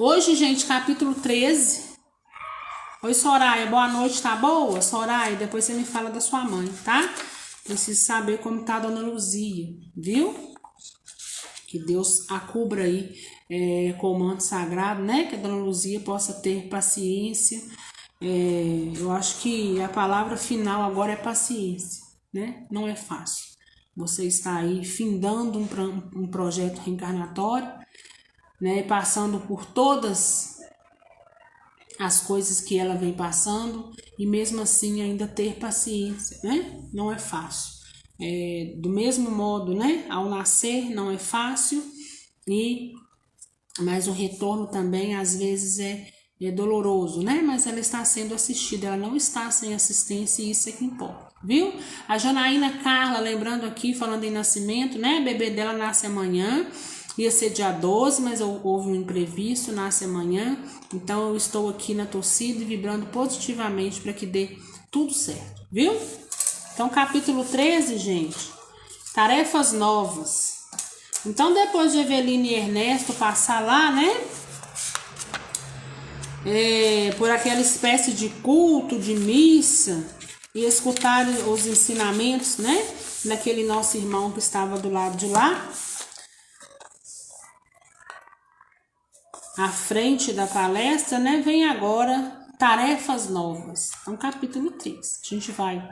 Hoje, gente, capítulo 13. Oi, Soraya, boa noite, tá boa? Soraya, depois você me fala da sua mãe, tá? Preciso saber como tá a Dona Luzia, viu? Que Deus a cubra aí com o manto sagrado, né? Que a Dona Luzia possa ter paciência. Eu acho que a palavra final agora é paciência, né? Não é fácil. Você está aí findando um projeto reencarnatório, né? Passando por todas as coisas que ela vem passando e mesmo assim ainda ter paciência, né? Não é fácil. Do mesmo modo, né? Ao nascer não é fácil, mas o retorno também às vezes é doloroso, né? Mas ela está sendo assistida, ela não está sem assistência e isso é que importa, viu? A Janaína Carla, lembrando aqui, falando em nascimento, né? A bebê dela nasce amanhã. Ia ser dia 12, mas houve um imprevisto, nasce amanhã. Então eu estou aqui na torcida e vibrando positivamente para que dê tudo certo, viu? Então capítulo 13, gente, tarefas novas. Então depois de Eveline e Ernesto passar lá, né? Por aquela espécie de culto, de missa, e escutar os ensinamentos, né? Daquele nosso irmão que estava do lado de lá. À frente da palestra, né, vem agora tarefas novas. Então, capítulo 3. A gente vai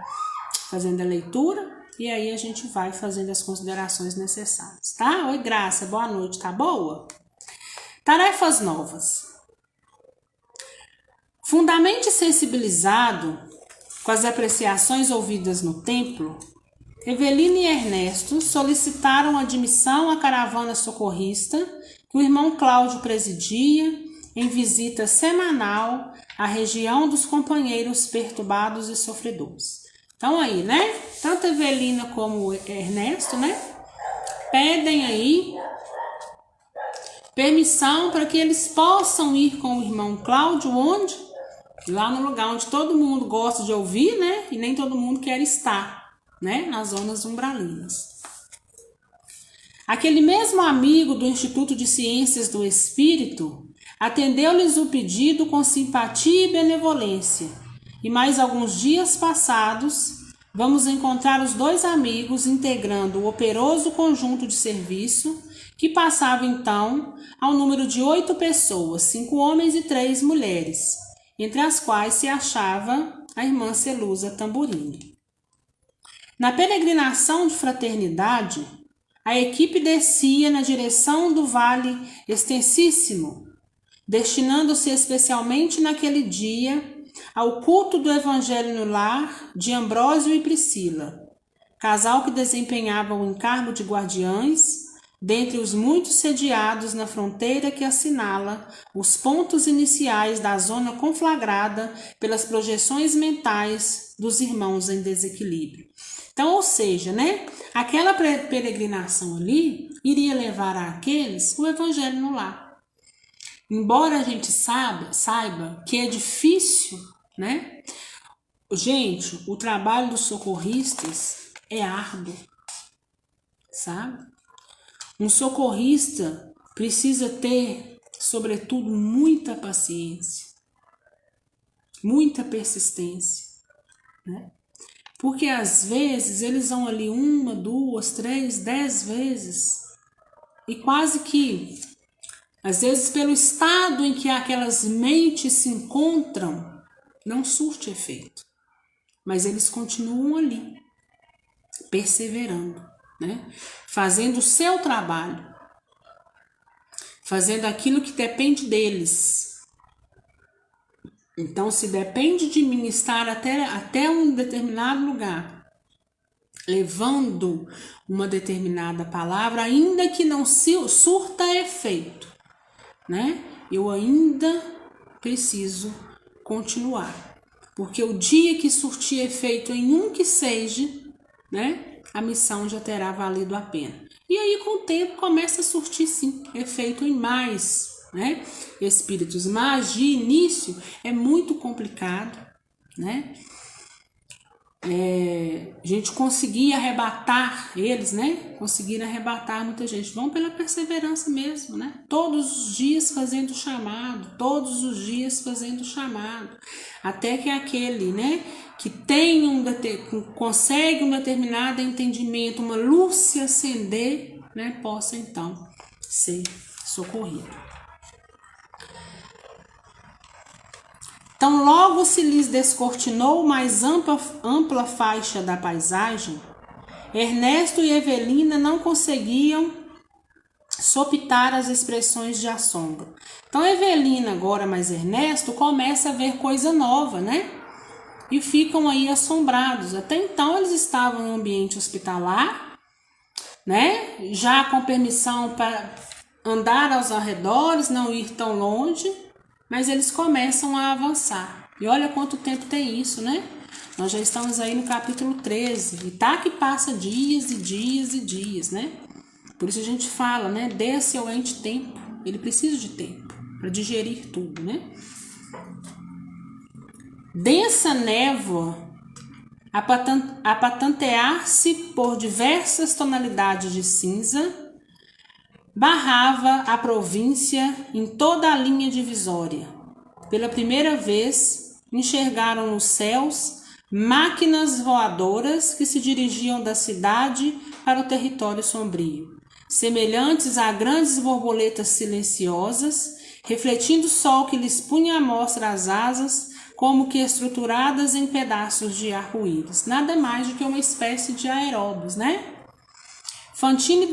fazendo a leitura e aí a gente vai fazendo as considerações necessárias, tá? Oi, Graça, boa noite, tá boa? Tarefas novas. Fundamente sensibilizado com as apreciações ouvidas no templo, Eveline e Ernesto solicitaram admissão à caravana socorrista que o irmão Cláudio presidia em visita semanal à região dos companheiros perturbados e sofredores. Então aí, né? Tanto Evelina como Ernesto, né? Pedem aí permissão para que eles possam ir com o irmão Cláudio, onde? Lá no lugar onde todo mundo gosta de ouvir, né? E nem todo mundo quer estar, né? Nas zonas umbralinas. Aquele mesmo amigo do Instituto de Ciências do Espírito atendeu-lhes o pedido com simpatia e benevolência. E mais alguns dias passados, vamos encontrar os dois amigos integrando o operoso conjunto de serviço que passava então ao número de 8 pessoas, 5 homens e 3 mulheres, entre as quais se achava a irmã Celusa Tamburini. Na peregrinação de fraternidade, a equipe descia na direção do vale extensíssimo, destinando-se especialmente naquele dia ao culto do Evangelho no lar de Ambrósio e Priscila, casal que desempenhava o encargo de guardiães, dentre os muitos sediados na fronteira que assinala os pontos iniciais da zona conflagrada pelas projeções mentais dos irmãos em desequilíbrio. Então, ou seja, né, aquela peregrinação ali iria levar àqueles o evangelho no lar. Embora a gente saiba que é difícil, né? Gente, o trabalho dos socorristas é árduo, sabe? Um socorrista precisa ter, sobretudo, muita paciência, muita persistência, né? Porque às vezes eles vão ali 1, 2, 3, 10 vezes e quase que, às vezes pelo estado em que aquelas mentes se encontram, não surte efeito. Mas eles continuam ali, perseverando, né? Fazendo o seu trabalho, fazendo aquilo que depende deles. Então, se depende de mim estar até um determinado lugar, levando uma determinada palavra, ainda que não surta efeito, né? Eu ainda preciso continuar. Porque o dia que surtir efeito em um que seja, né? A missão já terá valido a pena. E aí, com o tempo, começa a surtir, sim, efeito em mais, né, espíritos. Mas de início é muito complicado, né? a gente conseguir arrebatar eles, né? Conseguir arrebatar muita gente. Vão pela perseverança mesmo, né? Todos os dias fazendo chamado, todos os dias fazendo chamado, até que aquele, né, que tem consegue um determinado entendimento, uma luz se acender, né, possa então ser socorrido. Então, logo se lhes descortinou mais ampla faixa da paisagem, Ernesto e Evelina não conseguiam sopitar as expressões de assombro. Então, Evelina agora mais Ernesto começa a ver coisa nova, né? E ficam aí assombrados. Até então eles estavam em um ambiente hospitalar, né? Já com permissão para andar aos arredores, não ir tão longe, mas eles começam a avançar. E olha quanto tempo tem isso, né? Nós já estamos aí no capítulo 13, e tá que passa dias e dias e dias, né? Por isso a gente fala, né? Dê seu ente tempo, ele precisa de tempo para digerir tudo, né? Densa névoa, a patentear-se por diversas tonalidades de cinza, barrava a província em toda a linha divisória. Pela primeira vez, enxergaram nos céus máquinas voadoras que se dirigiam da cidade para o território sombrio, semelhantes a grandes borboletas silenciosas, refletindo o sol que lhes punha à mostra as asas, como que estruturadas em pedaços de arco-íris. Nada mais do que uma espécie de aeróbus, né? Fantine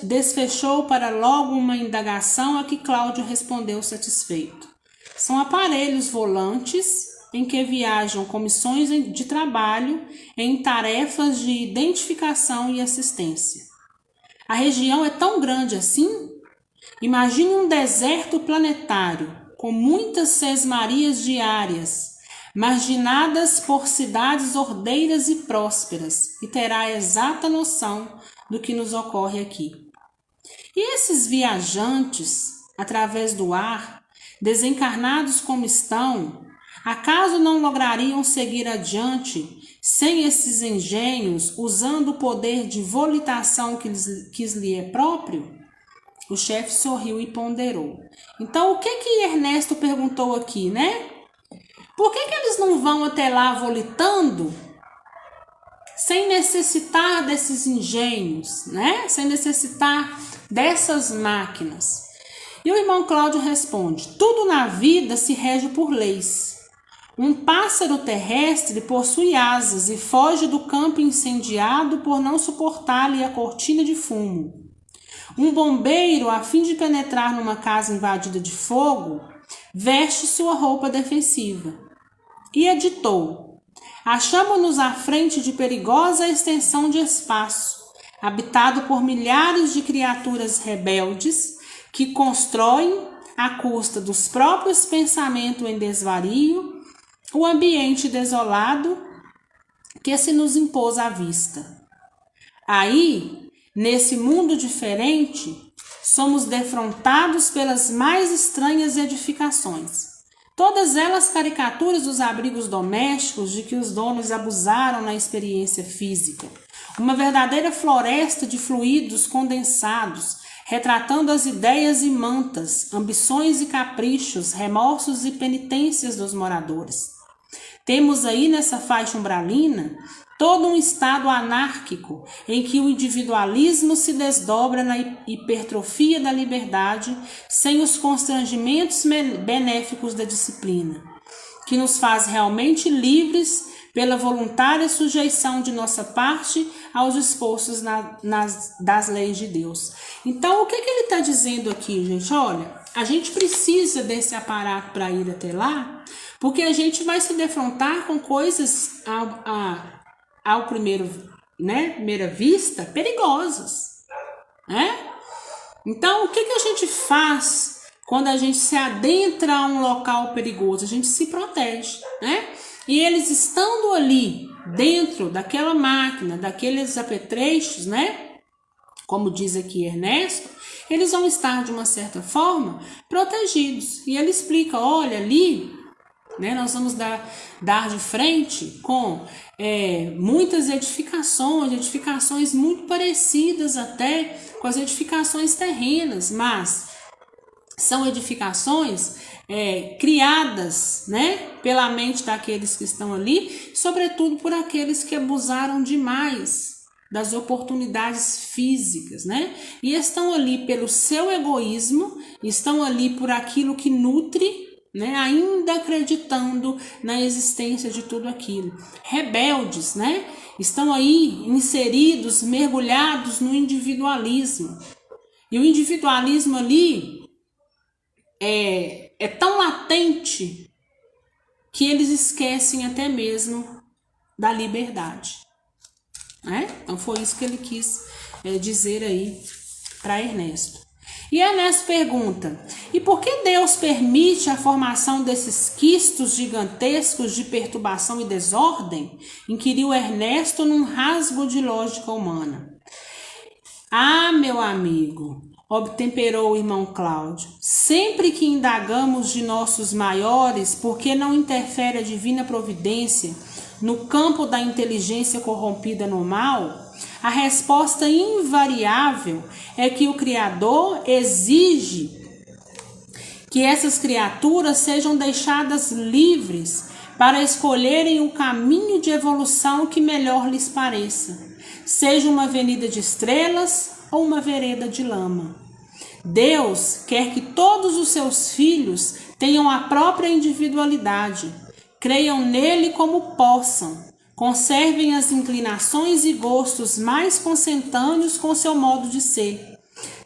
desfechou para logo uma indagação a que Cláudio respondeu satisfeito. São aparelhos volantes em que viajam comissões de trabalho em tarefas de identificação e assistência. A região é tão grande assim? Imagine um deserto planetário com muitas sesmarias diárias, marginadas por cidades ordeiras e prósperas, e terá a exata noção do que nos ocorre aqui. E esses viajantes, através do ar, desencarnados como estão, acaso não lograriam seguir adiante sem esses engenhos, usando o poder de volitação que lhe é próprio? O chefe sorriu e ponderou. Então, o que Ernesto perguntou aqui, né? Por que eles não vão até lá volitando sem necessitar desses engenhos, né? Sem necessitar dessas máquinas? E o irmão Cláudio responde: tudo na vida se rege por leis. Um pássaro terrestre possui asas e foge do campo incendiado por não suportar-lhe a cortina de fumo. Um bombeiro, a fim de penetrar numa casa invadida de fogo, veste sua roupa defensiva. E editou: achamo-nos à frente de perigosa extensão de espaço, habitado por milhares de criaturas rebeldes que constroem, à custa dos próprios pensamentos em desvario, o ambiente desolado que se nos impôs à vista. Aí, nesse mundo diferente, somos defrontados pelas mais estranhas edificações. Todas elas caricaturas dos abrigos domésticos de que os donos abusaram na experiência física. Uma verdadeira floresta de fluidos condensados, retratando as ideias e mantas, ambições e caprichos, remorsos e penitências dos moradores. Temos aí nessa faixa umbralina todo um estado anárquico em que o individualismo se desdobra na hipertrofia da liberdade sem os constrangimentos benéficos da disciplina, que nos faz realmente livres pela voluntária sujeição de nossa parte aos dispostos das leis de Deus. Então, o que ele está dizendo aqui, gente? Olha, a gente precisa desse aparato para ir até lá, porque a gente vai se defrontar com coisas ao primeira vista, perigosas, né? Então, o que a gente faz quando a gente se adentra a um local perigoso? A gente se protege, né? E eles estando ali, dentro daquela máquina, daqueles apetrechos, né? Como diz aqui Ernesto, eles vão estar, de uma certa forma, protegidos. E ele explica, olha, ali né? Nós vamos dar de frente com muitas edificações muito parecidas até com as edificações terrenas, mas são edificações criadas, né, pela mente daqueles que estão ali, sobretudo por aqueles que abusaram demais das oportunidades físicas, né, e estão ali pelo seu egoísmo, estão ali por aquilo que nutre, né, ainda acreditando na existência de tudo aquilo. Rebeldes, né, estão aí inseridos, mergulhados no individualismo. E o individualismo ali é tão latente que eles esquecem até mesmo da liberdade, né? Então foi isso que ele quis dizer aí para Ernesto. E Ernesto pergunta: e por que Deus permite a formação desses quistos gigantescos de perturbação e desordem? Inquiriu Ernesto num rasgo de lógica humana. Ah, meu amigo, obtemperou o irmão Cláudio, sempre que indagamos de nossos maiores por que não interfere a divina providência no campo da inteligência corrompida no mal, a resposta invariável é que o Criador exige que essas criaturas sejam deixadas livres para escolherem o caminho de evolução que melhor lhes pareça, seja uma avenida de estrelas ou uma vereda de lama. Deus quer que todos os seus filhos tenham a própria individualidade, creiam nele como possam, conservem as inclinações e gostos mais consentâneos com seu modo de ser,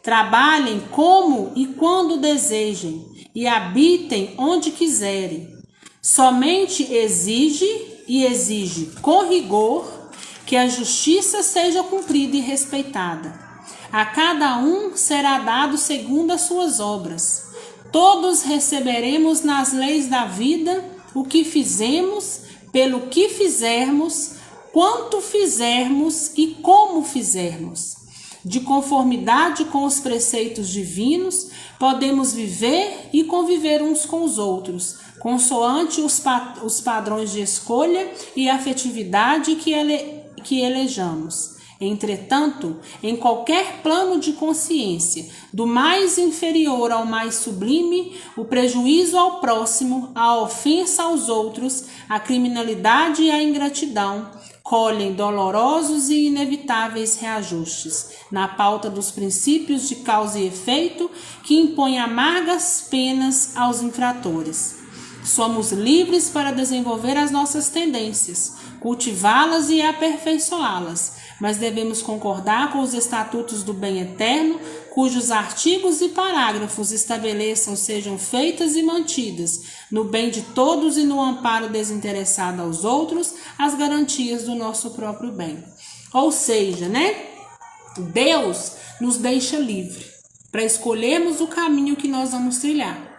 trabalhem como e quando desejem e habitem onde quiserem. Somente exige com rigor que a justiça seja cumprida e respeitada. A cada um será dado segundo as suas obras. Todos receberemos nas leis da vida o que fizemos, pelo que fizermos, quanto fizermos e como fizermos. De conformidade com os preceitos divinos, podemos viver e conviver uns com os outros, consoante os padrões de escolha e afetividade que elejamos. Entretanto, em qualquer plano de consciência, do mais inferior ao mais sublime, o prejuízo ao próximo, a ofensa aos outros, a criminalidade e a ingratidão colhem dolorosos e inevitáveis reajustes na pauta dos princípios de causa e efeito que impõem amargas penas aos infratores. Somos livres para desenvolver as nossas tendências, cultivá-las e aperfeiçoá-las, mas devemos concordar com os estatutos do bem eterno, cujos artigos e parágrafos estabeleçam sejam feitas e mantidas, no bem de todos e no amparo desinteressado aos outros, as garantias do nosso próprio bem. Ou seja, né? Deus nos deixa livre para escolhermos o caminho que nós vamos trilhar.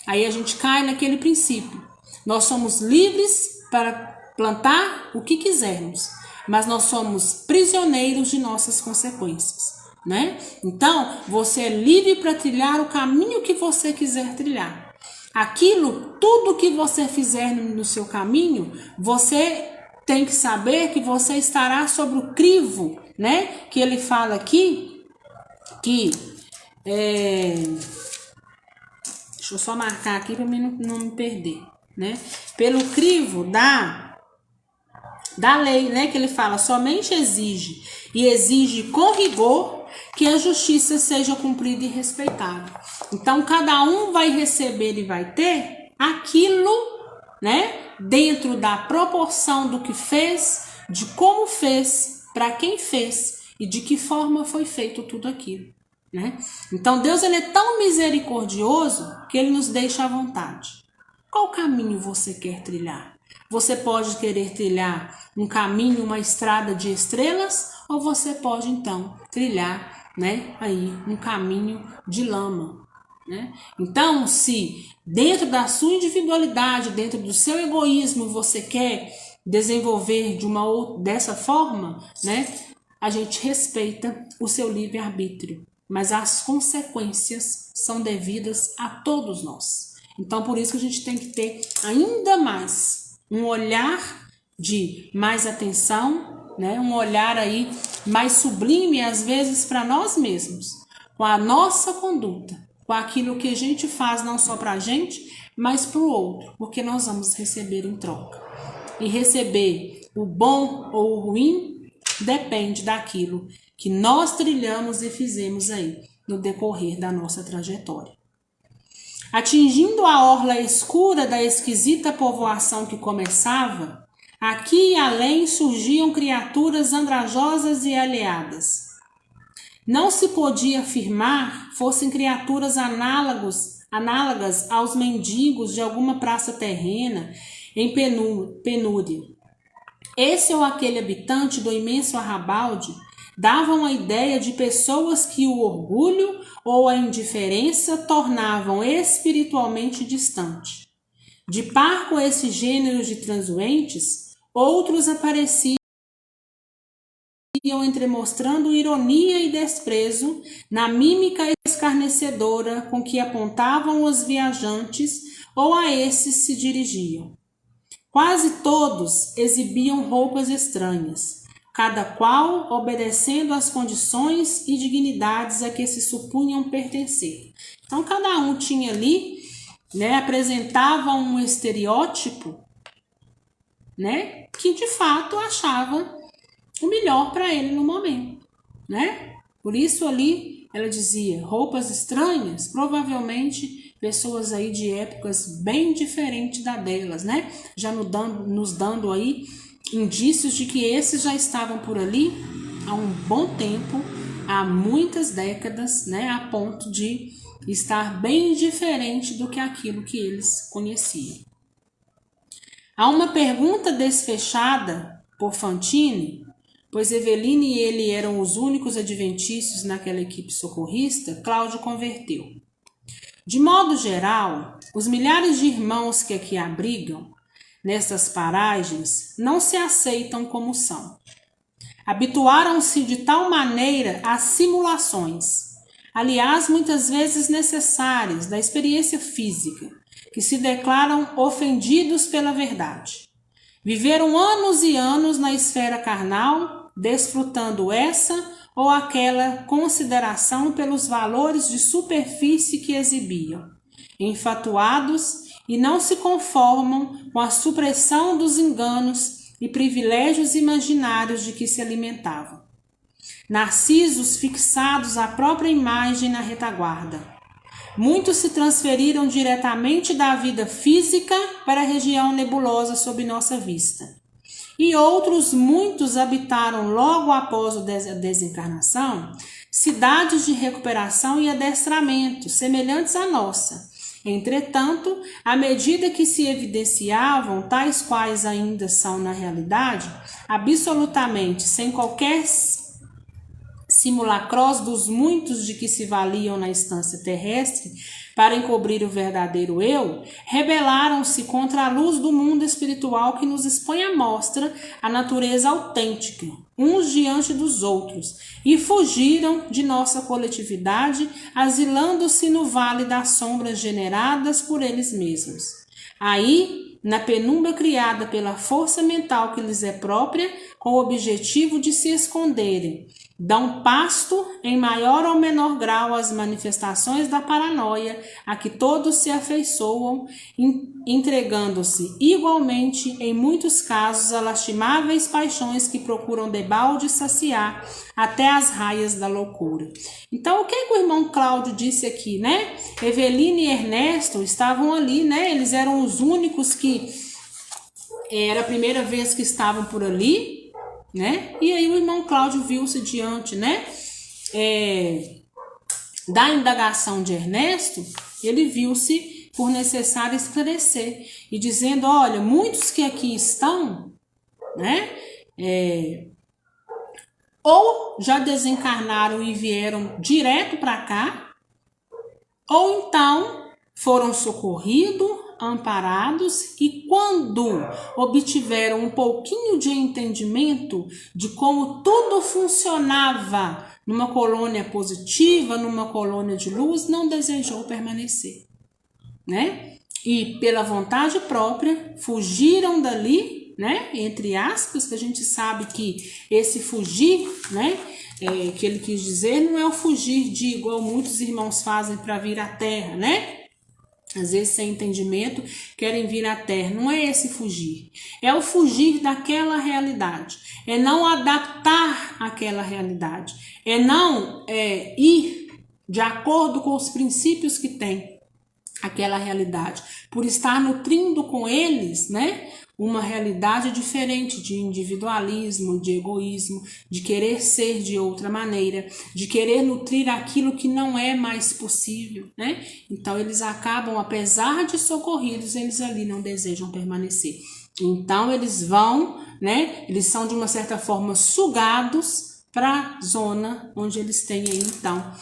Aí a gente cai naquele princípio. Nós somos livres para plantar o que quisermos, mas nós somos prisioneiros de nossas consequências, né? Então, você é livre para trilhar o caminho que você quiser trilhar. Tudo que você fizer no seu caminho, você tem que saber que você estará sobre o crivo, né? Que ele fala aqui, que deixa eu só marcar aqui para mim não me perder, né? Pelo crivo da lei, né, que ele fala, somente exige com rigor que a justiça seja cumprida e respeitada. Então, cada um vai receber e vai ter aquilo, né, dentro da proporção do que fez, de como fez, para quem fez e de que forma foi feito tudo aquilo, né? Então, Deus ele é tão misericordioso que ele nos deixa à vontade. Qual caminho você quer trilhar? Você pode querer trilhar um caminho, uma estrada de estrelas, ou você pode então trilhar, né, aí um caminho de lama, né? Então, se dentro da sua individualidade, dentro do seu egoísmo, você quer desenvolver dessa forma, né, a gente respeita o seu livre-arbítrio, mas as consequências são devidas a todos nós. Então, por isso que a gente tem que ter ainda mais um olhar de mais atenção, né? Um olhar aí mais sublime, às vezes, para nós mesmos, com a nossa conduta, com aquilo que a gente faz não só para a gente, mas para o outro, porque nós vamos receber em troca. E receber o bom ou o ruim depende daquilo que nós trilhamos e fizemos aí no decorrer da nossa trajetória. Atingindo a orla escura da esquisita povoação que começava, aqui e além surgiam criaturas andrajosas e alheadas. Não se podia afirmar fossem criaturas análogas aos mendigos de alguma praça terrena em penúria. Esse ou aquele habitante do imenso arrabalde davam a ideia de pessoas que o orgulho ou a indiferença tornavam espiritualmente distante. De par com esse gênero de transuentes, outros apareciam entremostrando ironia e desprezo na mímica escarnecedora com que apontavam os viajantes ou a esses se dirigiam. Quase todos exibiam roupas estranhas, cada qual obedecendo às condições e dignidades a que se supunham pertencer. Então, cada um tinha ali, né, apresentava um estereótipo, né, que de fato achava o melhor para ele no momento, né? Por isso ali ela dizia roupas estranhas, provavelmente pessoas aí de épocas bem diferentes da delas, né? Já nos dando aí indícios de que esses já estavam por ali há um bom tempo, há muitas décadas, né? A ponto de estar bem diferente do que aquilo que eles conheciam. Há uma pergunta desfechada por Fantini, pois Eveline e ele eram os únicos adventícios naquela equipe socorrista, Cláudio converteu. De modo geral, os milhares de irmãos que aqui abrigam, nessas paragens, não se aceitam como são. Habituaram-se de tal maneira às simulações, aliás, muitas vezes necessárias, da experiência física, que se declaram ofendidos pela verdade. Viveram anos e anos na esfera carnal, desfrutando essa ou aquela consideração pelos valores de superfície que exibiam, enfatuados e não se conformam com a supressão dos enganos e privilégios imaginários de que se alimentavam. Narcisos fixados à própria imagem na retaguarda. Muitos se transferiram diretamente da vida física para a região nebulosa sob nossa vista. E outros muitos habitaram logo após a desencarnação cidades de recuperação e adestramento semelhantes à nossa. Entretanto, à medida que se evidenciavam tais quais ainda são na realidade, absolutamente sem qualquer simulacros dos muitos de que se valiam na instância terrestre para encobrir o verdadeiro eu, rebelaram-se contra a luz do mundo espiritual que nos expõe à mostra a natureza autêntica, uns diante dos outros, e fugiram de nossa coletividade, asilando-se no vale das sombras generadas por eles mesmos. Aí, na penumbra criada pela força mental que lhes é própria, com o objetivo de se esconderem, dão pasto em maior ou menor grau às manifestações da paranoia a que todos se afeiçoam, entregando-se igualmente, em muitos casos, a lastimáveis paixões que procuram debalde saciar até as raias da loucura. Então, o que o irmão Cláudio disse aqui, né? Eveline e Ernesto estavam ali, né? Eles eram os únicos que era a primeira vez que estavam por ali, né? E aí o irmão Cláudio viu-se diante, né, da indagação de Ernesto, ele viu-se por necessário esclarecer e dizendo, olha, muitos que aqui estão, né, ou já desencarnaram e vieram direto para cá, ou então foram socorridos, amparados, e quando obtiveram um pouquinho de entendimento de como tudo funcionava numa colônia positiva, numa colônia de luz, não desejou permanecer, né? e pela vontade própria fugiram dali, né? Entre aspas, que a gente sabe que esse fugir, né? Que ele quis dizer, não é o fugir de igual muitos irmãos fazem para vir à terra, né? Às vezes, sem entendimento, querem vir à terra. Não é esse fugir. É o fugir daquela realidade. É não adaptar àquela realidade. É não ir de acordo com os princípios que tem aquela realidade. Por estar nutrindo com eles, né? Uma realidade diferente de individualismo, de egoísmo, de querer ser de outra maneira, de querer nutrir aquilo que não é mais possível, né? Então eles acabam, apesar de socorridos, eles ali não desejam permanecer. Então eles vão, né? Eles são de uma certa forma sugados para a zona onde eles têm aí, então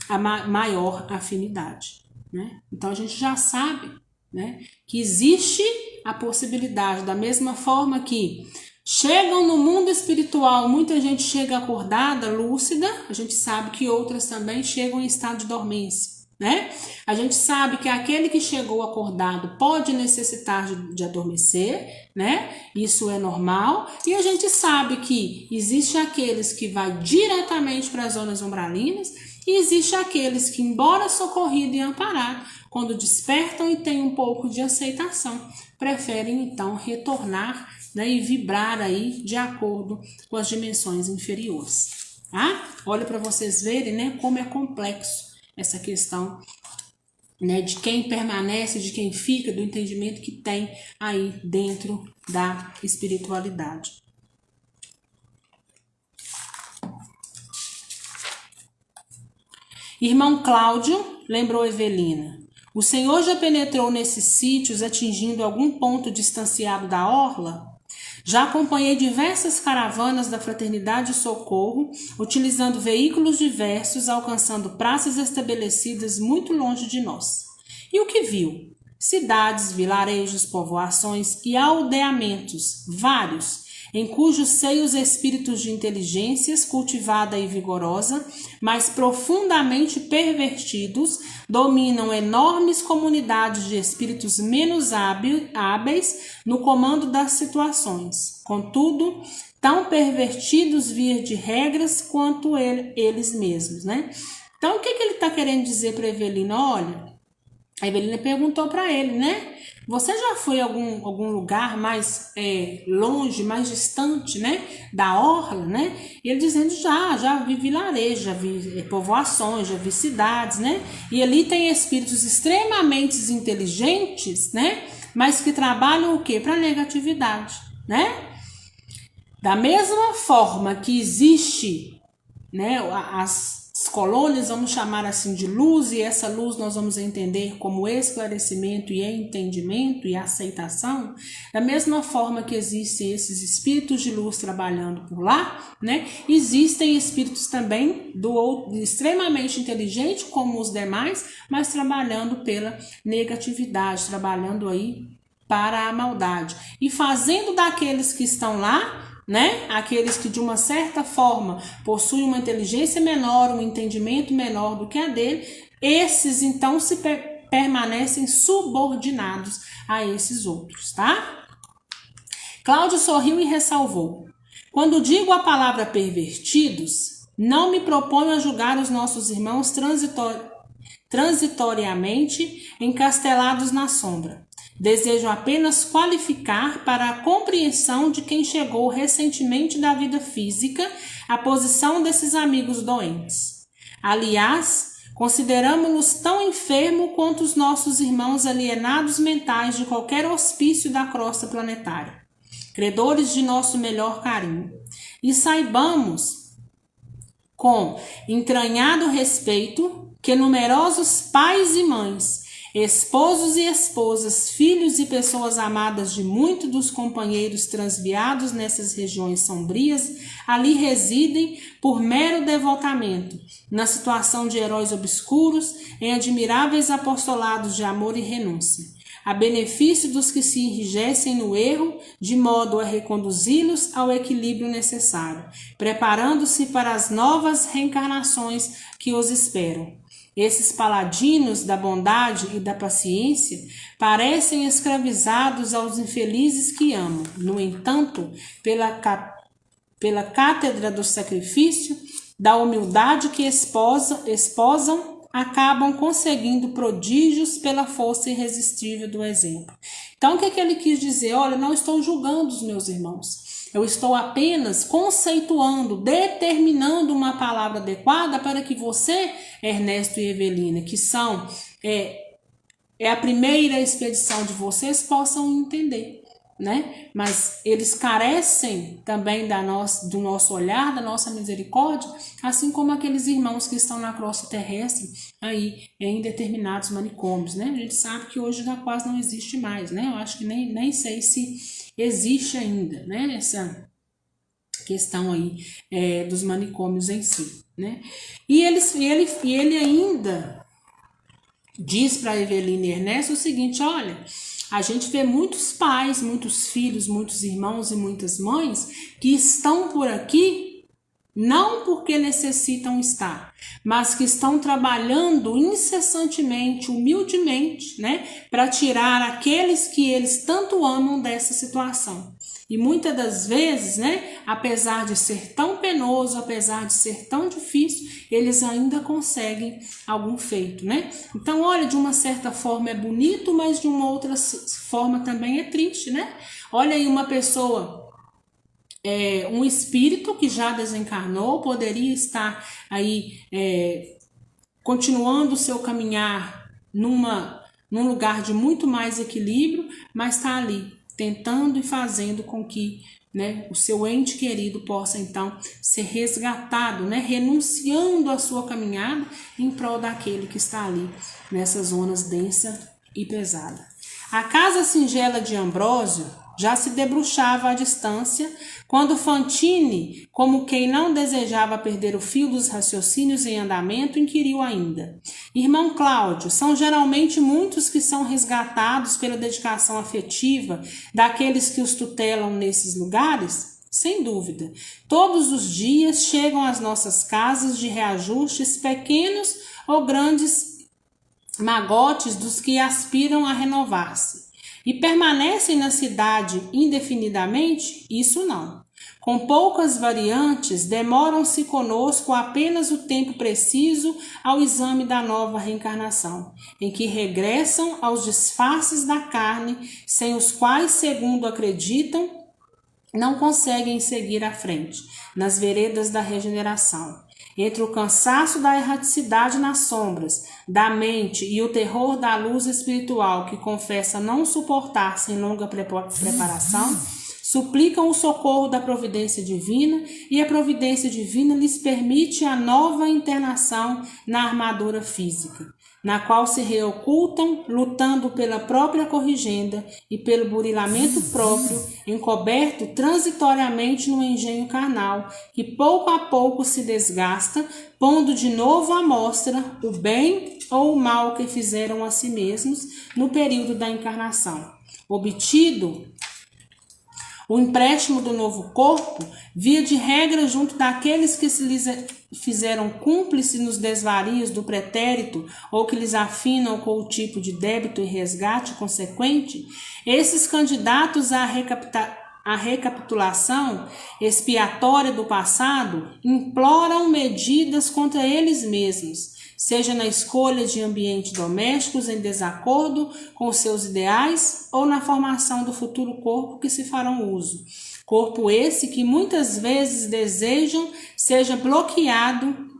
a maior afinidade, né? Então a gente já sabe, né, que existe a possibilidade, da mesma forma que chegam no mundo espiritual, muita gente chega acordada, lúcida, a gente sabe que outras também chegam em estado de dormência, né? A gente sabe que aquele que chegou acordado pode necessitar de adormecer, né? Isso é normal. E a gente sabe que existe aqueles que vai diretamente para as zonas umbralinas e existe aqueles que, embora socorrido e amparado, quando despertam e têm um pouco de aceitação, preferem então retornar, né, e vibrar aí de acordo com as dimensões inferiores. Tá? Olha para vocês verem, né, como é complexo essa questão, né, de quem permanece, de quem fica, do entendimento que tem aí dentro da espiritualidade. Irmão Cláudio, lembrou Evelina, o senhor já penetrou nesses sítios atingindo algum ponto distanciado da orla? Já acompanhei diversas caravanas da Fraternidade e Socorro, utilizando veículos diversos, alcançando praças estabelecidas muito longe de nós. E o que viu? Cidades, vilarejos, povoações e aldeamentos, vários, em cujos seios espíritos de inteligências cultivada e vigorosa, mas profundamente pervertidos, dominam enormes comunidades de espíritos menos hábeis no comando das situações. Contudo, tão pervertidos via de regras quanto eles mesmos, né? Então, o que ele está querendo dizer para a Evelina? Olha, a Evelina perguntou para ele, né? Você já foi a algum lugar mais longe, mais distante, né, da orla, né? E ele dizendo, já vi vilarejo, já vi povoações, já vi cidades, né? E ali tem espíritos extremamente inteligentes, né? Mas que trabalham o quê? Para negatividade, né? Da mesma forma que existe, né, as colônias, vamos chamar assim de luz, e essa luz nós vamos entender como esclarecimento e entendimento e aceitação, da mesma forma que existem esses espíritos de luz trabalhando por lá, né, existem espíritos também extremamente inteligentes como os demais, mas trabalhando pela negatividade, trabalhando aí para a maldade e fazendo daqueles que estão lá, né? Aqueles que de uma certa forma possuem uma inteligência menor, um entendimento menor do que a dele, esses então permanecem subordinados a esses outros, tá? Cláudio sorriu e ressalvou: quando digo a palavra pervertidos, não me proponho a julgar os nossos irmãos transitoriamente encastelados na sombra. Desejo apenas qualificar para a compreensão de quem chegou recentemente da vida física a posição desses amigos doentes. Aliás, consideramo-los tão enfermos quanto os nossos irmãos alienados mentais de qualquer hospício da crosta planetária, credores de nosso melhor carinho. E saibamos, com entranhado respeito, que numerosos pais e mães, esposos e esposas, filhos e pessoas amadas de muitos dos companheiros transviados nessas regiões sombrias, ali residem por mero devotamento, na situação de heróis obscuros, em admiráveis apostolados de amor e renúncia, a benefício dos que se enrijecem no erro, de modo a reconduzi-los ao equilíbrio necessário, preparando-se para as novas reencarnações que os esperam. esses paladinos da bondade e da paciência parecem escravizados aos infelizes que amam. No entanto, pela cátedra do sacrifício, da humildade que esposam, acabam conseguindo prodígios pela força irresistível do exemplo. Então, o que ele quis dizer? Olha, não estou julgando os meus irmãos. Eu estou apenas conceituando, determinando uma palavra adequada para que você, Ernesto e Evelina, que são a primeira expedição de vocês, possam entender, né? Mas eles carecem também do nosso olhar, da nossa misericórdia, assim como aqueles irmãos que estão na crosta terrestre aí em determinados manicômios, né? A gente sabe que hoje já quase não existe mais, né? Eu acho que nem sei se existe ainda, né? Essa questão aí dos manicômios em si, né? E ele ainda diz para Evelina e Ernesto o seguinte: olha, a gente vê muitos pais, muitos filhos, muitos irmãos e muitas mães que estão por aqui não porque necessitam estar, mas que estão trabalhando incessantemente, humildemente, né, para tirar aqueles que eles tanto amam dessa situação. E muitas das vezes, né, apesar de ser tão penoso, apesar de ser tão difícil, eles ainda conseguem algum feito, né? Então, olha, de uma certa forma é bonito, mas de uma outra forma também é triste, né? Olha aí uma pessoa, um espírito que já desencarnou, poderia estar aí continuando o seu caminhar num lugar de muito mais equilíbrio, mas está ali tentando e fazendo com que, né, o seu ente querido possa então ser resgatado, né, renunciando à sua caminhada em prol daquele que está ali nessas zonas densa e pesada. A casa singela de Ambrósio já se debruçava à distância, quando Fantine, como quem não desejava perder o fio dos raciocínios em andamento, inquiriu ainda: Irmão Cláudio, são geralmente muitos que são resgatados pela dedicação afetiva daqueles que os tutelam nesses lugares? Sem dúvida. Todos os dias chegam às nossas casas de reajustes pequenos ou grandes magotes dos que aspiram a renovar-se. E permanecem na cidade indefinidamente? Isso não. Com poucas variantes, demoram-se conosco apenas o tempo preciso ao exame da nova reencarnação, em que regressam aos disfarces da carne, sem os quais, segundo acreditam, não conseguem seguir à frente, nas veredas da regeneração. Entre o cansaço da erraticidade nas sombras, da mente e o terror da luz espiritual que confessa não suportar sem longa preparação, suplicam o socorro da providência divina e a providência divina lhes permite a nova internação na armadura física, na qual se reocultam, lutando pela própria corrigenda e pelo burilamento próprio, encoberto transitoriamente no engenho carnal, que pouco a pouco se desgasta, pondo de novo à mostra o bem ou o mal que fizeram a si mesmos no período da encarnação. Obtido o empréstimo do novo corpo, via de regra junto daqueles que se lhes fizeram cúmplices nos desvarios do pretérito ou que lhes afinam com o tipo de débito e resgate consequente, esses candidatos à recapitulação expiatória do passado imploram medidas contra eles mesmos, seja na escolha de ambientes domésticos em desacordo com seus ideais ou na formação do futuro corpo que se farão uso. Corpo esse que muitas vezes desejam seja bloqueado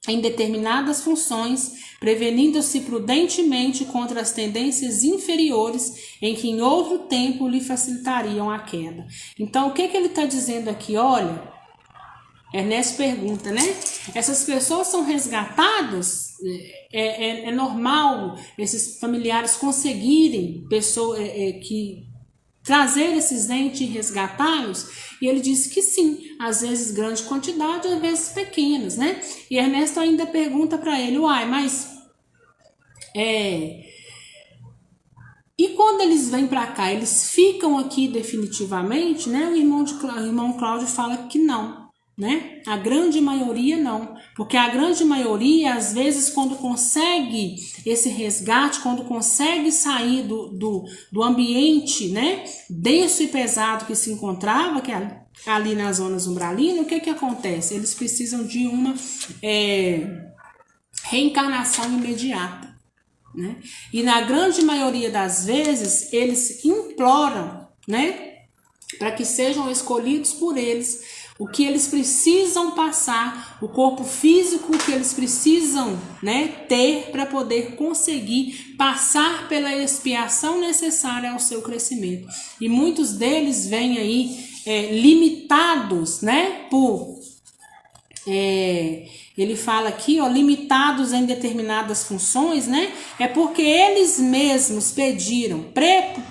em determinadas funções, prevenindo-se prudentemente contra as tendências inferiores em que em outro tempo lhe facilitariam a queda. Então, o que ele está dizendo aqui? Olha, Ernesto pergunta, né? Essas pessoas são resgatadas? É normal esses familiares conseguirem trazer esses entes e resgatá-los? E ele disse que sim, às vezes grande quantidade, às vezes pequenas, né? E Ernesto ainda pergunta para ele: mas e quando eles vêm para cá, eles ficam aqui definitivamente, né? O irmão Cláudio fala que não. né? A grande maioria não, porque a grande maioria, às vezes, quando consegue esse resgate, quando consegue sair do ambiente, né, denso e pesado que se encontrava, que é ali nas zonas umbralinas, o que acontece? Eles precisam de uma reencarnação imediata, né? E na grande maioria das vezes, eles imploram, né, para que sejam escolhidos por eles, o que eles precisam passar, o corpo físico que eles precisam, né, ter para poder conseguir passar pela expiação necessária ao seu crescimento. E muitos deles vêm aí limitados, né, ele fala aqui, ó, limitados em determinadas funções, né, é porque eles mesmos pediram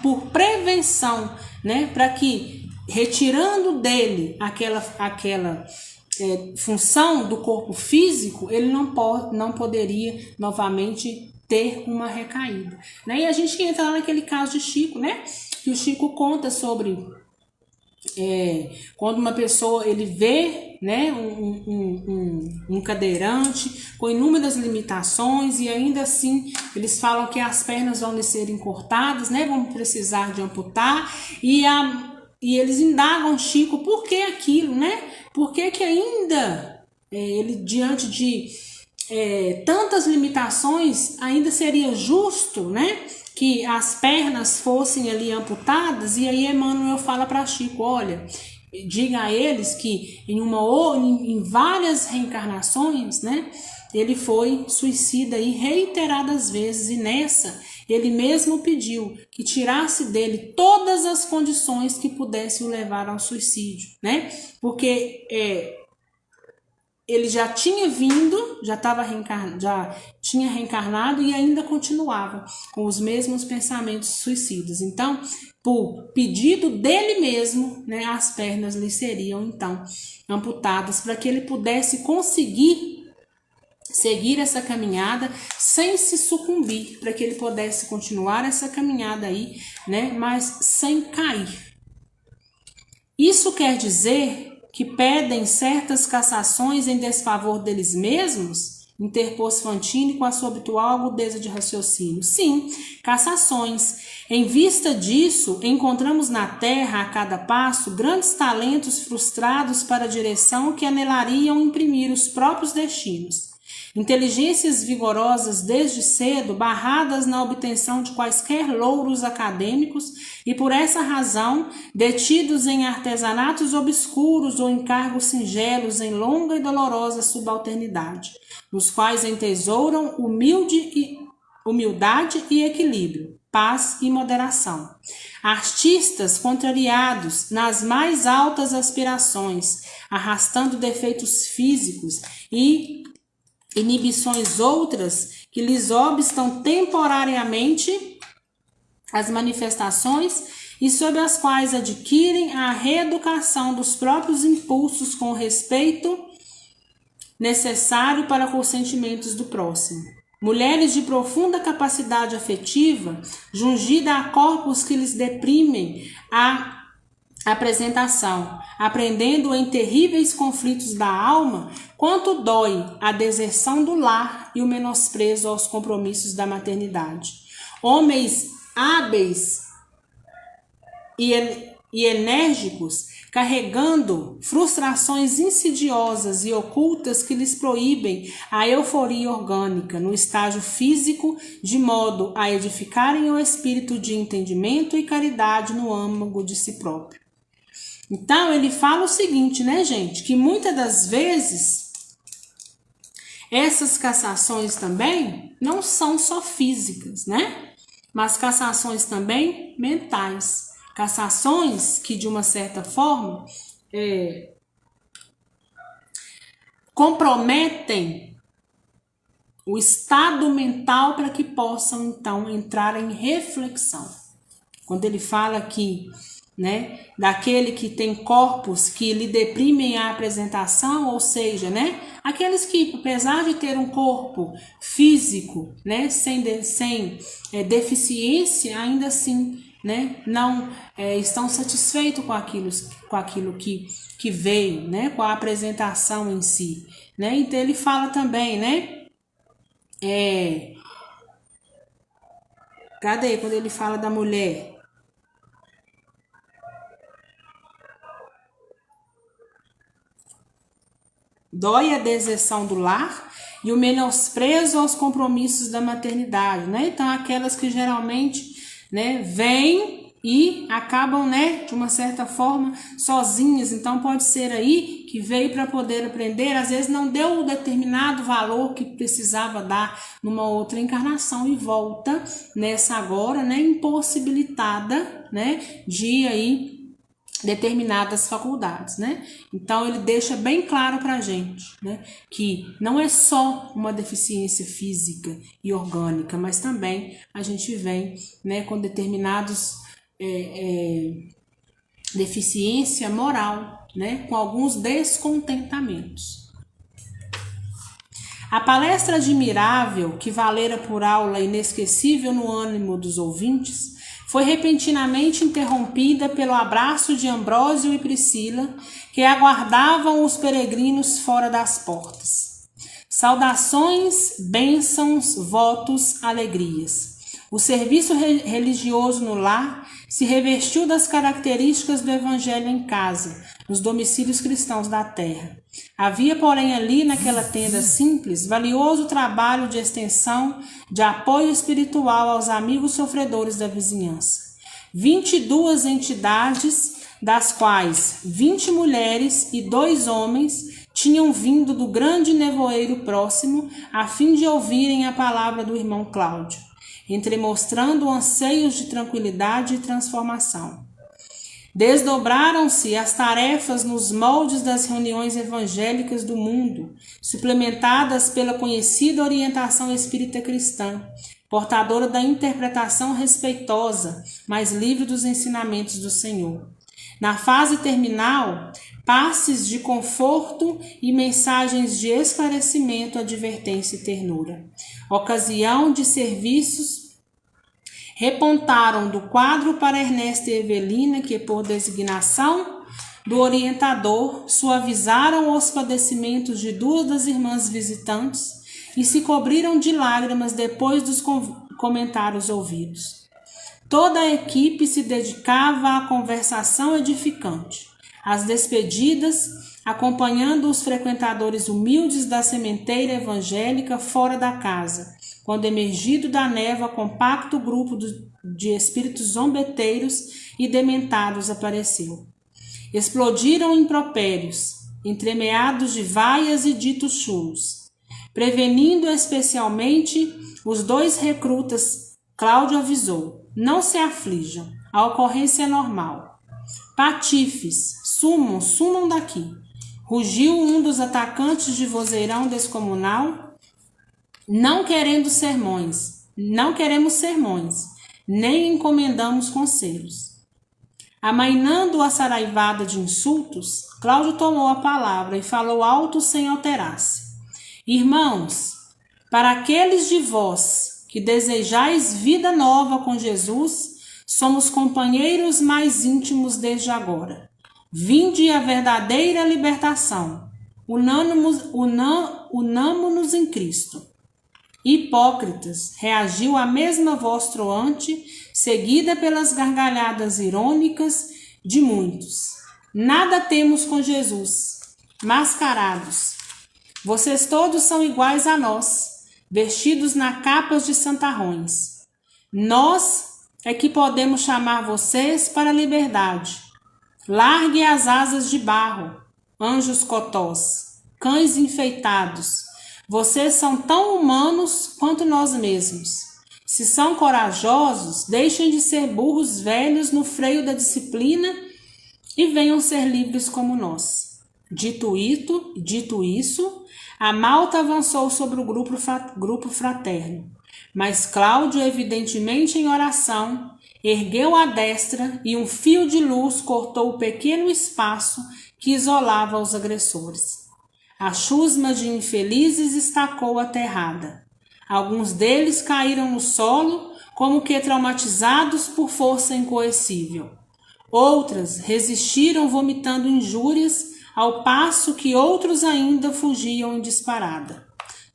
por prevenção, né, para que retirando dele aquela função do corpo físico, ele não poderia novamente ter uma recaída, né? E a gente entra lá naquele caso de Chico, né? Que o Chico conta sobre quando uma pessoa ele vê, né, um cadeirante com inúmeras limitações e ainda assim eles falam que as pernas vão lhe serem cortadas, né? Vão precisar de amputar e eles indagam Chico por que aquilo, né? Por que ainda ele, diante de tantas limitações, ainda seria justo, né, que as pernas fossem ali amputadas? E aí Emmanuel fala para Chico, olha, diga a eles que em várias reencarnações, né, ele foi suicida aí reiteradas vezes, e nessa ele mesmo pediu que tirasse dele todas as condições que pudessem o levar ao suicídio, né? Porque ele já tinha vindo, já tinha reencarnado e ainda continuava com os mesmos pensamentos suicidas. Então, por pedido dele mesmo, né, as pernas lhe seriam então amputadas para que ele pudesse conseguir seguir essa caminhada sem se sucumbir, para que ele pudesse continuar essa caminhada aí, né, mas sem cair. Isso quer dizer que pedem certas cassações em desfavor deles mesmos? Interpôs Fantini com a sua habitual agudeza de raciocínio. Sim, cassações. Em vista disso, encontramos na Terra, a cada passo, grandes talentos frustrados para a direção que anelariam imprimir os próprios destinos. Inteligências vigorosas desde cedo, barradas na obtenção de quaisquer louros acadêmicos e, por essa razão, detidos em artesanatos obscuros ou encargos singelos em longa e dolorosa subalternidade, nos quais entesouram humildade e equilíbrio, paz e moderação. Artistas contrariados nas mais altas aspirações, arrastando defeitos físicos e inibições outras que lhes obstam temporariamente as manifestações e sob as quais adquirem a reeducação dos próprios impulsos com o respeito necessário para com os sentimentos do próximo. Mulheres de profunda capacidade afetiva, jungida a corpos que lhes deprimem a apresentação, aprendendo em terríveis conflitos da alma quanto dói a deserção do lar e o menosprezo aos compromissos da maternidade. Homens hábeis e enérgicos, carregando frustrações insidiosas e ocultas que lhes proíbem a euforia orgânica no estágio físico, de modo a edificarem o espírito de entendimento e caridade no âmago de si próprio. Então, ele fala o seguinte, né, gente? Que muitas das vezes essas cassações também não são só físicas, né? Mas cassações também mentais. Cassações que, de uma certa forma, comprometem o estado mental para que possam, então, entrar em reflexão. Quando ele fala aqui, né, daquele que tem corpos que lhe deprimem a apresentação, ou seja, né, aqueles que, apesar de ter um corpo físico, né, sem deficiência, ainda assim né, não estão satisfeitos com aquilo que veio, né, com a apresentação em si, né? Então ele fala também, né, cadê quando ele fala da mulher? Dói a deserção do lar e o menosprezo aos compromissos da maternidade, né? Então aquelas que geralmente, né, vêm e acabam, né, de uma certa forma sozinhas. Então pode ser aí que veio para poder aprender, às vezes não deu o determinado valor que precisava dar numa outra encarnação e volta nessa agora, né, impossibilitada, né, de aí determinadas faculdades, né? Então ele deixa bem claro para a gente, né, que não é só uma deficiência física e orgânica, mas também a gente vem, né, com determinados deficiência moral, né, com alguns descontentamentos. A palestra admirável, que valera por aula inesquecível no ânimo dos ouvintes, foi repentinamente interrompida pelo abraço de Ambrósio e Priscila, que aguardavam os peregrinos fora das portas. Saudações, bênçãos, votos, alegrias. O serviço religioso no lar se revestiu das características do evangelho em casa, nos domicílios cristãos da terra. Havia, porém, ali naquela tenda simples, valioso trabalho de extensão, de apoio espiritual aos amigos sofredores da vizinhança. 22 entidades, das quais 20 mulheres e 2 homens tinham vindo do grande nevoeiro próximo a fim de ouvirem a palavra do irmão Cláudio, entremostrando anseios de tranquilidade e transformação. Desdobraram-se as tarefas nos moldes das reuniões evangélicas do mundo, suplementadas pela conhecida orientação espírita cristã, portadora da interpretação respeitosa, mas livre dos ensinamentos do Senhor. Na fase terminal, passes de conforto e mensagens de esclarecimento, advertência e ternura. Ocasião de serviços repontaram do quadro para Ernesto e Evelina, que por designação do orientador suavizaram os padecimentos de 2 das irmãs visitantes e se cobriram de lágrimas depois dos comentários ouvidos. Toda a equipe se dedicava à conversação edificante, às despedidas, acompanhando os frequentadores humildes da sementeira evangélica fora da casa, quando emergido da névoa compacto grupo de espíritos zombeteiros e dementados apareceu. Explodiram impropérios, entremeados de vaias e ditos chulos. Prevenindo especialmente os 2 recrutas, Cláudio avisou: não se aflijam, a ocorrência é normal. Patifes, sumam daqui. Rugiu um dos atacantes de vozeirão descomunal. Não queremos sermões, nem encomendamos conselhos. Amainando a saraivada de insultos, Cláudio tomou a palavra e falou alto sem alterar-se. Irmãos, para aqueles de vós que desejais vida nova com Jesus, somos companheiros mais íntimos desde agora. Vinde a verdadeira libertação. Unamo-nos em Cristo. Hipócritas, reagiu a mesma voz troante, seguida pelas gargalhadas irônicas de muitos. Nada temos com Jesus, mascarados. Vocês todos são iguais a nós, vestidos na capas de santarrões. Nós é que podemos chamar vocês para a liberdade. Largue as asas de barro, anjos cotós, cães enfeitados. Vocês são tão humanos quanto nós mesmos. Se são corajosos, deixem de ser burros velhos no freio da disciplina e venham ser livres como nós. Dito isso, a malta avançou sobre o grupo fraterno. Mas Cláudio, evidentemente em oração, ergueu a destra e um fio de luz cortou o pequeno espaço que isolava os agressores. A chusma de infelizes estacou aterrada. Alguns deles caíram no solo como que traumatizados por força incoercível. Outras resistiram vomitando injúrias, ao passo que outros ainda fugiam em disparada.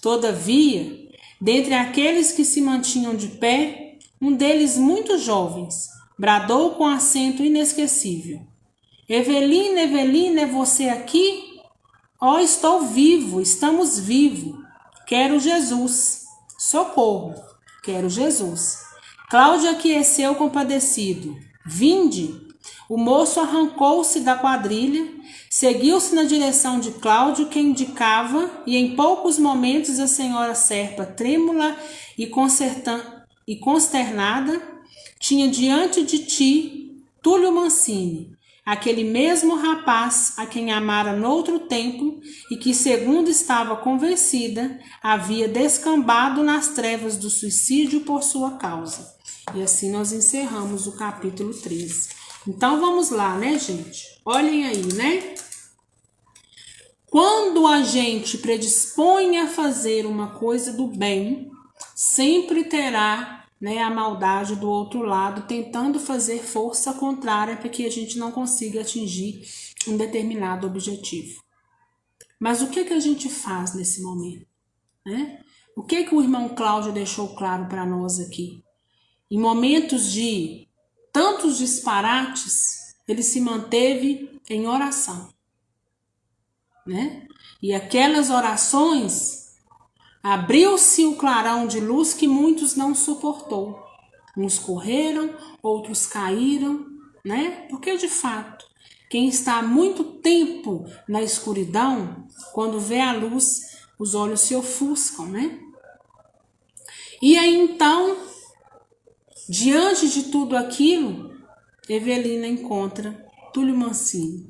Todavia, dentre aqueles que se mantinham de pé, um deles muito jovens, bradou com acento inesquecível: Evelina, Evelina, é você aqui? Oh, estou vivo, estamos vivos. Quero Jesus. Socorro, quero Jesus. Cláudio aqueceu compadecido. Vinde. O moço arrancou-se da quadrilha, seguiu-se na direção de Cláudio, que indicava, e em poucos momentos a senhora Serpa, trêmula e consternada, tinha diante de ti Túlio Mancini, aquele mesmo rapaz a quem amara noutro tempo e que, segundo estava convencida, havia descambado nas trevas do suicídio por sua causa. E assim nós encerramos o capítulo 13. Então vamos lá, né, gente? Olhem aí, né? Quando a gente predispõe a fazer uma coisa do bem, sempre terá, né, a maldade do outro lado, tentando fazer força contrária para que a gente não consiga atingir um determinado objetivo. Mas o que a gente faz nesse momento, né? O que o irmão Cláudio deixou claro para nós aqui? Em momentos de tantos disparates, ele se manteve em oração, né? E aquelas orações, abriu-se o clarão de luz que muitos não suportou. Uns correram, outros caíram, né? Porque de fato, quem está há muito tempo na escuridão, quando vê a luz, os olhos se ofuscam, né? E aí então, diante de tudo aquilo, Evelina encontra Túlio Mancini,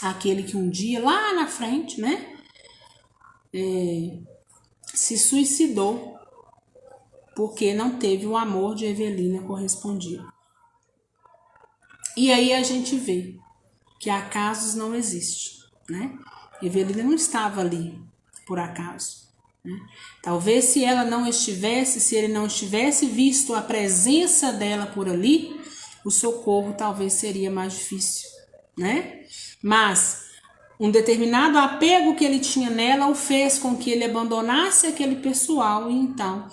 aquele que um dia, lá na frente, né, se suicidou porque não teve o amor de Evelina correspondido. E aí a gente vê que acasos não existem, né? Evelina não estava ali por acaso, né? Talvez se ela não estivesse, se ele não estivesse visto a presença dela por ali, o socorro talvez seria mais difícil, né? Mas um determinado apego que ele tinha nela o fez com que ele abandonasse aquele pessoal e então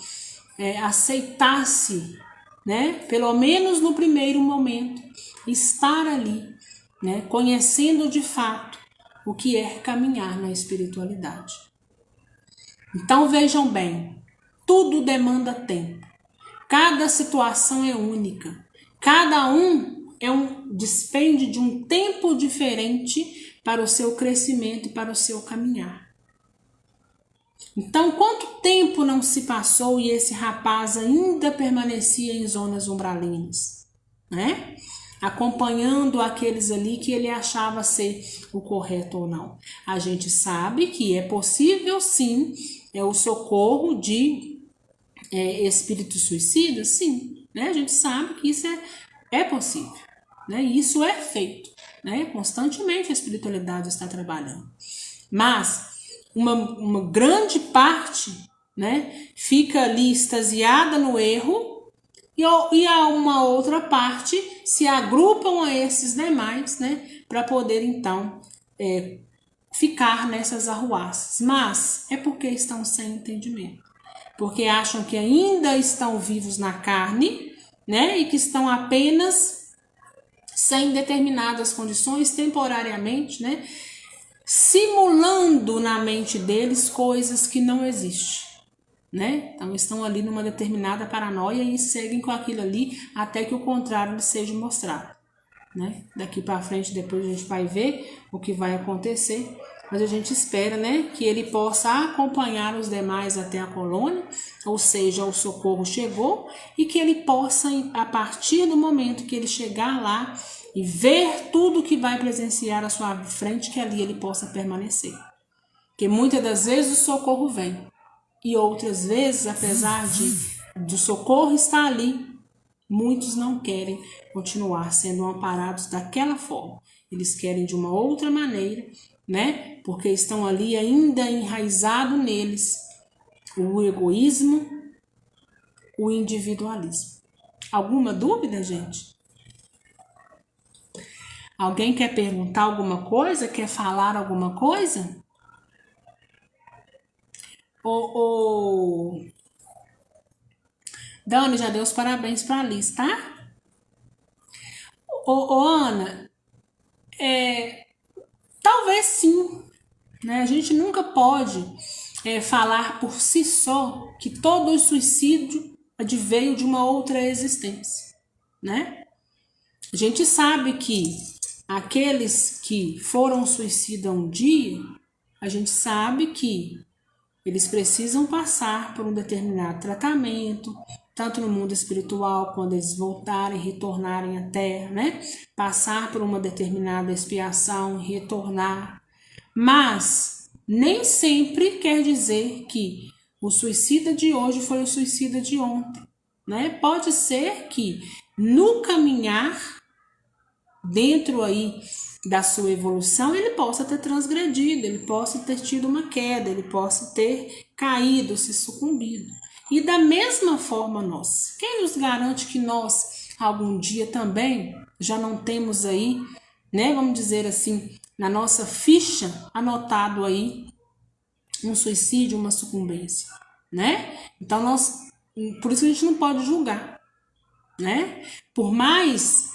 aceitasse, né? Pelo menos no primeiro momento, estar ali, né? Conhecendo de fato o que é caminhar na espiritualidade. Então vejam bem, tudo demanda tempo. Cada situação é única. Cada um despende de um tempo diferente para o seu crescimento e para o seu caminhar. Então, quanto tempo não se passou e esse rapaz ainda permanecia em zonas umbralinas, né? Acompanhando aqueles ali que ele achava ser o correto ou não. A gente sabe que é possível, sim, o socorro de espíritos suicidas, sim, né? A gente sabe que isso é possível, né? E isso é feito, né? Constantemente a espiritualidade está trabalhando. Mas uma grande parte, né, fica ali extasiada no erro e a uma outra parte se agrupam a esses demais, né, para poder então ficar nessas arruaças. Mas é porque estão sem entendimento, porque acham que ainda estão vivos na carne, né, e que estão apenas sem determinadas condições temporariamente, né, simulando na mente deles coisas que não existem, né? Então estão ali numa determinada paranoia e seguem com aquilo ali até que o contrário lhes seja mostrado, né? Daqui para frente depois a gente vai ver o que vai acontecer, mas a gente espera, né, que ele possa acompanhar os demais até a colônia, ou seja, o socorro chegou, e que ele possa, a partir do momento que ele chegar lá e ver tudo que vai presenciar à sua frente, que ali ele possa permanecer. Porque muitas das vezes o socorro vem, e outras vezes, apesar do socorro estar ali, muitos não querem continuar sendo amparados daquela forma. Eles querem de uma outra maneira, né? Porque estão ali ainda enraizado neles o egoísmo, o individualismo. Alguma dúvida, gente? Alguém quer perguntar alguma coisa? Quer falar alguma coisa? Dani, já deu os parabéns para a Liz, tá? Ana, talvez sim, né? A gente nunca pode falar por si só que todo suicídio adveio de uma outra existência, né? A gente sabe que aqueles que foram suicidas um dia, a gente sabe que eles precisam passar por um determinado tratamento, tanto no mundo espiritual, quando eles voltarem, retornarem à Terra, né? Passar por uma determinada expiação, retornar. Mas nem sempre quer dizer que o suicida de hoje foi o suicida de ontem, né? Pode ser que no caminhar, dentro aí da sua evolução, ele possa ter transgredido, ele possa ter tido uma queda, ele possa ter caído, se sucumbido. E da mesma forma nós, quem nos garante que nós algum dia também já não temos aí, né, vamos dizer assim, na nossa ficha anotado aí um suicídio, uma sucumbência, né? Então por isso a gente não pode julgar, né? Por mais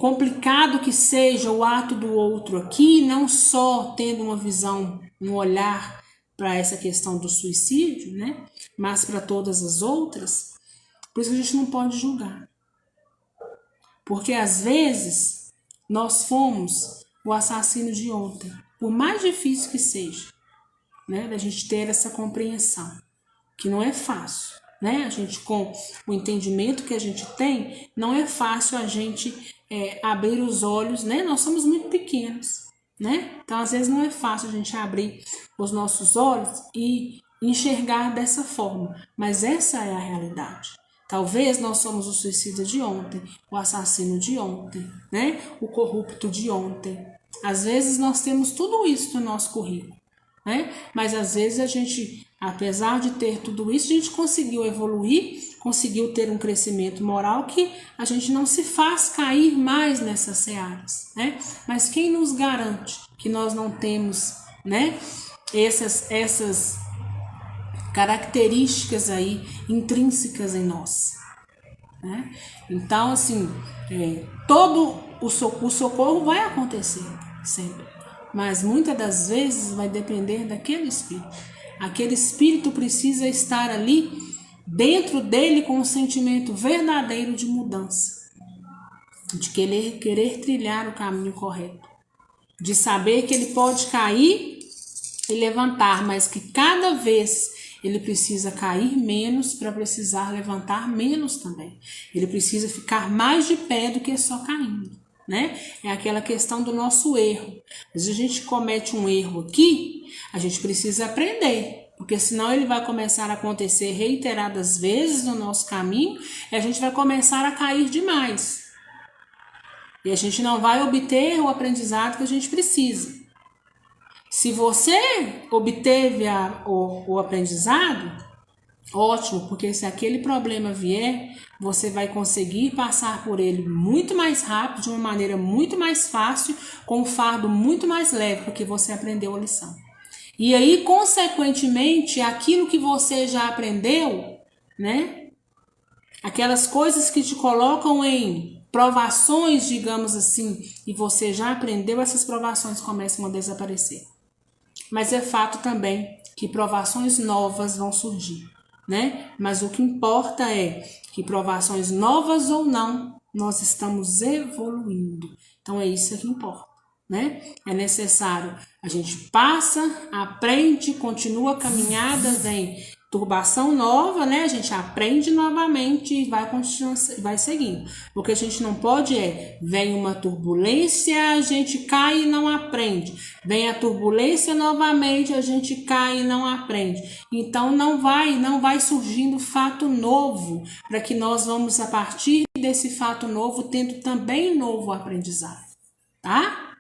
complicado que seja o ato do outro aqui, não só tendo uma visão, um olhar para essa questão do suicídio, né? Mas para todas as outras, por isso que a gente não pode julgar. Porque às vezes nós fomos o assassino de ontem, por mais difícil que seja, né? Da gente ter essa compreensão, que não é fácil. Né? A gente, com o entendimento que a gente tem, não é fácil a gente abrir os olhos, né? Nós somos muito pequenos, né? Então às vezes não é fácil a gente abrir os nossos olhos e enxergar dessa forma, mas essa é a realidade. Talvez nós somos o suicida de ontem, o assassino de ontem, né? O corrupto de ontem. Às vezes nós temos tudo isso no nosso currículo, né? Mas às vezes a gente, apesar de ter tudo isso, a gente conseguiu evoluir, conseguiu ter um crescimento moral que a gente não se faz cair mais nessas searas, né? Mas quem nos garante que nós não temos, né, essas características aí intrínsecas em nós, né? Então, assim, todo o socorro vai acontecer sempre, mas muitas das vezes vai depender daquele espírito. Aquele espírito precisa estar ali dentro dele com um sentimento verdadeiro de mudança, de querer trilhar o caminho correto, de saber que ele pode cair e levantar, mas que cada vez ele precisa cair menos para precisar levantar menos também. Ele precisa ficar mais de pé do que só caindo, né? É aquela questão do nosso erro. Às vezes a gente comete um erro aqui, a gente precisa aprender, porque senão ele vai começar a acontecer reiteradas vezes no nosso caminho e a gente vai começar a cair demais. E a gente não vai obter o aprendizado que a gente precisa. Se você obteve o aprendizado, ótimo, porque se aquele problema vier, você vai conseguir passar por ele muito mais rápido, de uma maneira muito mais fácil, com um fardo muito mais leve, porque você aprendeu a lição. E aí, consequentemente, aquilo que você já aprendeu, né? Aquelas coisas que te colocam em provações, digamos assim, e você já aprendeu, essas provações começam a desaparecer. Mas é fato também que provações novas vão surgir, né? Mas o que importa é que provações novas ou não, nós estamos evoluindo. Então é isso que importa, né? É necessário, a gente passa, aprende, continua a caminhada, vem turbação nova, né? A gente aprende novamente e vai continuar, vai seguindo. O que a gente não pode vem uma turbulência, a gente cai e não aprende. Vem a turbulência novamente, a gente cai e não aprende. Então não vai surgindo fato novo, para que nós vamos, a partir desse fato novo, tendo também novo aprendizado, tá?